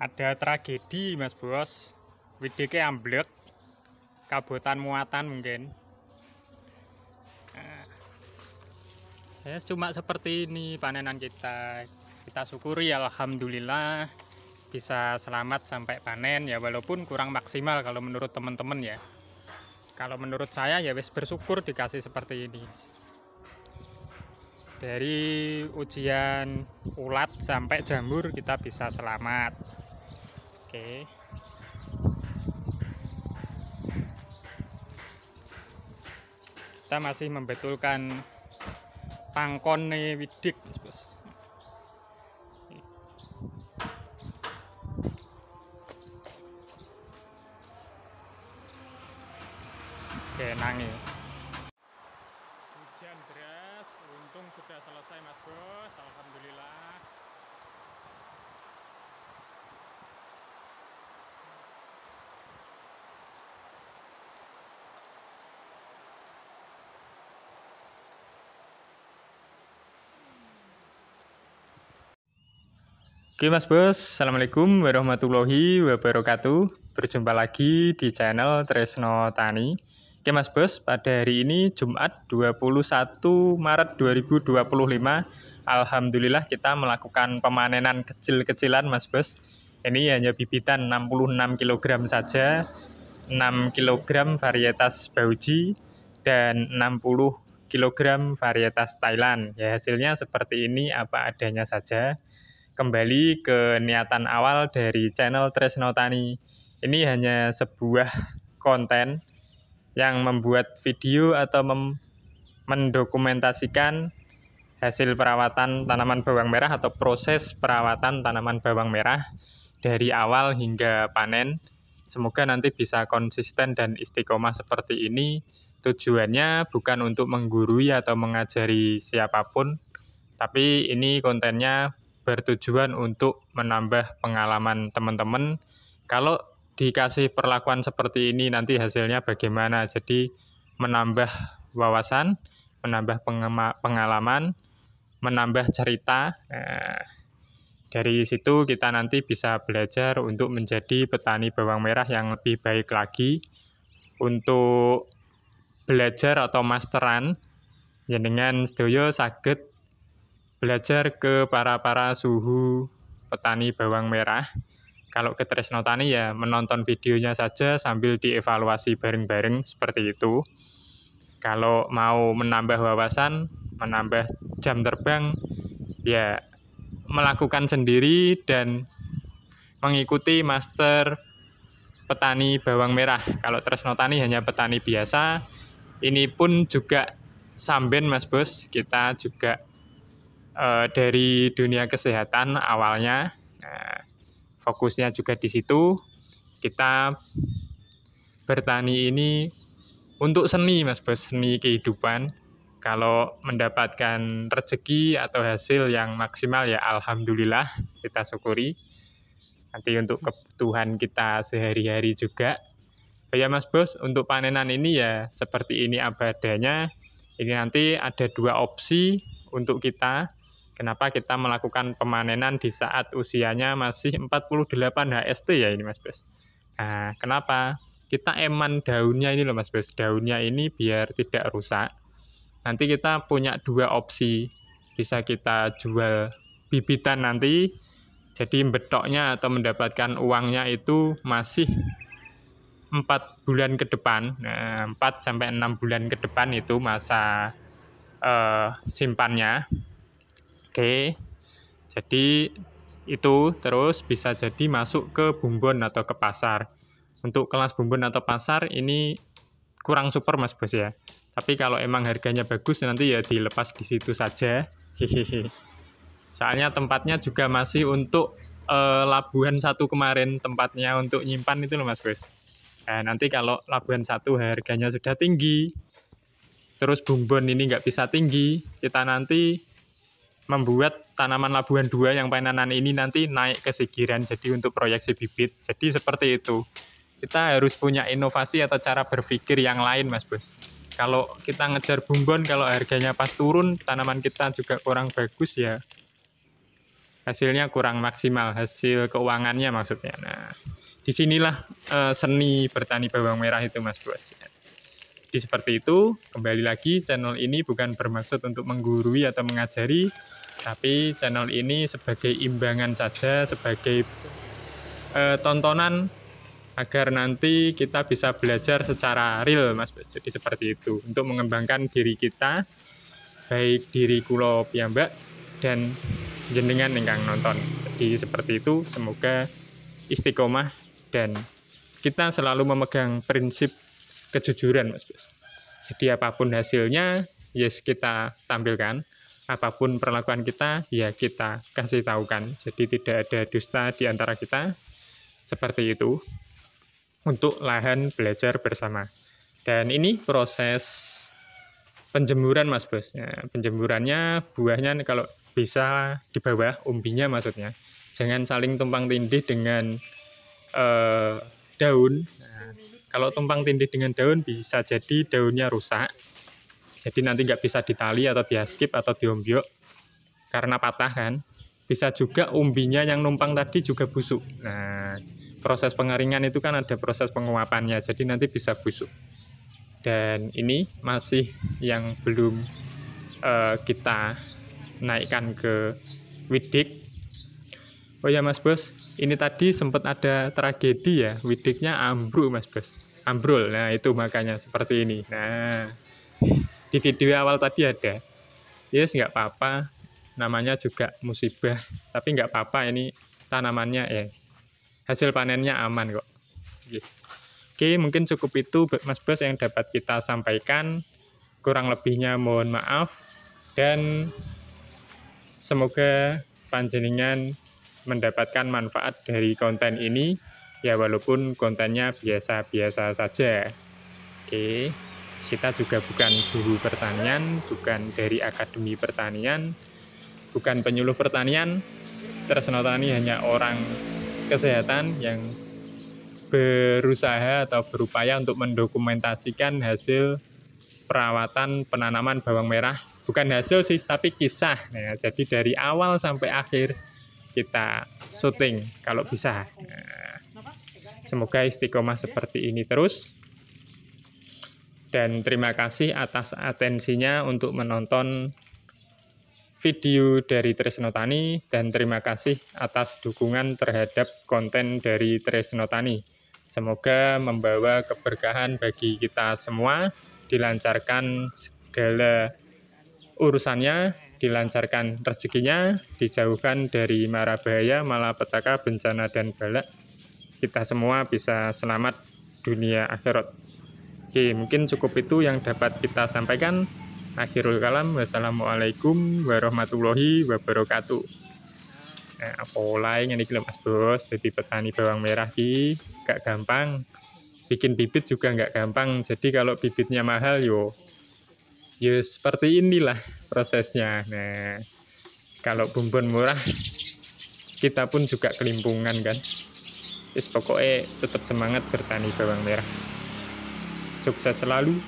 Ada tragedi Mas Bos, widike amblek, kabotan muatan mungkin. Nah, ya cuma seperti ini panenan kita. Kita syukuri alhamdulillah bisa selamat sampai panen ya, walaupun kurang maksimal kalau menurut teman-teman ya. Kalau menurut saya ya wis bersyukur dikasih seperti ini. Dari ujian ulat sampai jamur kita bisa selamat. Oke. Kita masih membetulkan pangkon widik, Bos. Oke, nangi. Hujan deras, untung sudah selesai Mas Bos, alhamdulillah. Oke Mas Bos, Assalamualaikum warahmatullahi wabarakatuh. Berjumpa lagi di channel Tresno Tani. Oke Mas Bos, pada hari ini Jumat 21 Maret 2025, alhamdulillah kita melakukan pemanenan kecil-kecilan Mas Bos. Ini hanya bibitan 66 kg saja, 6 kg varietas Bauji dan 60 kg varietas Thailand. Ya, hasilnya seperti ini apa adanya saja. Kembali ke niatan awal dari channel Tresno Tani. Ini hanya sebuah konten yang membuat video atau mendokumentasikan hasil perawatan tanaman bawang merah atau proses perawatan tanaman bawang merah dari awal hingga panen. Semoga nanti bisa konsisten dan istiqomah seperti ini. Tujuannya bukan untuk menggurui atau mengajari siapapun, tapi ini kontennya bertujuan untuk menambah pengalaman teman-teman. Kalau dikasih perlakuan seperti ini nanti hasilnya bagaimana? Jadi menambah wawasan, menambah pengalaman, menambah cerita. Nah, dari situ kita nanti bisa belajar untuk menjadi petani bawang merah yang lebih baik lagi. Untuk belajar atau masteran, jenengan sedaya saged belajar ke para suhu petani bawang merah. Kalau ke Tresno Tani ya menonton videonya saja sambil dievaluasi bareng-bareng seperti itu. Kalau mau menambah wawasan, menambah jam terbang, ya melakukan sendiri dan mengikuti master petani bawang merah. Kalau Tresno Tani hanya petani biasa, ini pun juga samben Mas Bos, kita juga dari dunia kesehatan awalnya. Nah, fokusnya juga di situ. Kita bertani ini untuk seni Mas Bos, seni kehidupan. Kalau mendapatkan rezeki atau hasil yang maksimal ya alhamdulillah, kita syukuri. Nanti untuk kebutuhan kita sehari-hari juga. Ya Mas Bos, untuk panenan ini ya seperti ini apa adanya. Ini nanti ada dua opsi untuk kita. Kenapa kita melakukan pemanenan di saat usianya masih 48 HST ya ini Mas Bos. Nah, kenapa? Kita eman daunnya ini loh Mas Bos. Daunnya ini biar tidak rusak. Nanti kita punya dua opsi. Bisa kita jual bibitan nanti. Jadi betoknya atau mendapatkan uangnya itu masih 4 bulan ke depan. Nah, 4-6 bulan ke depan itu masa simpannya. Oke, jadi itu terus bisa jadi masuk ke bumbon atau ke pasar. Untuk kelas bumbon atau pasar ini kurang super Mas Bos ya. Tapi kalau emang harganya bagus nanti ya dilepas di situ saja. Hehehe. Soalnya tempatnya juga masih untuk Labuhan 1 kemarin, tempatnya untuk nyimpan itu loh Mas Bos. Nah, nanti kalau Labuhan 1 harganya sudah tinggi, terus bumbon ini nggak bisa tinggi, kita nanti membuat tanaman Labuhan 2 yang panenan ini nanti naik ke Sigiran, jadi untuk proyeksi bibit. Jadi seperti itu. Kita harus punya inovasi atau cara berpikir yang lain Mas Bos. Kalau kita ngejar bumbon, kalau harganya pas turun, tanaman kita juga kurang bagus ya. hasilnya kurang maksimal, hasil keuangannya maksudnya. Nah, disinilah seni bertani bawang merah itu Mas Bos. Jadi seperti itu, kembali lagi channel ini bukan bermaksud untuk menggurui atau mengajari, tapi channel ini sebagai imbangan saja, sebagai tontonan agar nanti kita bisa belajar secara real Mas Bos. Jadi seperti itu, untuk mengembangkan diri kita, baik diri kula piyambak dan jenengan ingkang nonton. Jadi seperti itu, semoga istiqomah dan kita selalu memegang prinsip kejujuran Mas Bos. Jadi apapun hasilnya, yes kita tampilkan, apapun perlakuan kita, ya kita kasih tahukan. Jadi tidak ada dusta di antara kita, seperti itu. Untuk lahan belajar bersama. Dan ini proses penjemuran Mas Bos. Ya, penjemurannya buahnya kalau bisa di bawah, umbinya maksudnya. Jangan saling tumpang tindih dengan daun. Nah, kalau tumpang tindih dengan daun bisa jadi daunnya rusak. Jadi nanti nggak bisa ditali atau diaskip atau diombyok karena patah kan. Bisa juga umbinya yang numpang tadi juga busuk. Nah, proses pengeringan itu kan ada proses penguapannya, jadi nanti bisa busuk. Dan ini masih yang belum kita naikkan ke widik. Oh ya Mas Bos, ini tadi sempat ada tragedi ya, widiknya ambruk Mas Bos, ambrol. Nah itu makanya seperti ini. Nah di video awal tadi ada, yes nggak apa-apa, namanya juga musibah, tapi nggak apa-apa, ini tanamannya ya hasil panennya aman kok. Oke, mungkin cukup itu Mas Bos yang dapat kita sampaikan. Kurang lebihnya mohon maaf. Dan semoga panjenengan mendapatkan manfaat dari konten ini. Ya walaupun kontennya biasa-biasa saja. Oke, kita juga bukan guru pertanian, bukan dari Akademi Pertanian, bukan penyuluh pertanian. Tresno Tani hanya orang kesehatan yang berusaha atau berupaya untuk mendokumentasikan hasil perawatan penanaman bawang merah. Bukan hasil sih, tapi kisah. Nah, jadi dari awal sampai akhir kita syuting kalau bisa. Nah, semoga istiqomah seperti ini terus. Dan terima kasih atas atensinya untuk menonton video dari Tresno Tani, dan terima kasih atas dukungan terhadap konten dari Tresno Tani. Semoga membawa keberkahan bagi kita semua, dilancarkan segala urusannya, dilancarkan rezekinya, dijauhkan dari mara bahaya, malapetaka, bencana, dan bala. Kita semua bisa selamat dunia akhirat. Oke, mungkin cukup itu yang dapat kita sampaikan. Akhirul kalam, wassalamualaikum warahmatullahi wabarakatuh. Nah, apa lain ini Mas Bos, jadi petani bawang merah ki gak gampang, bikin bibit juga nggak gampang. Jadi kalau bibitnya mahal yo seperti inilah prosesnya. Nah, kalau bumbon murah kita pun juga kelimpungan kan. Pokoknya tetap semangat bertani bawang merah. Sukses selalu.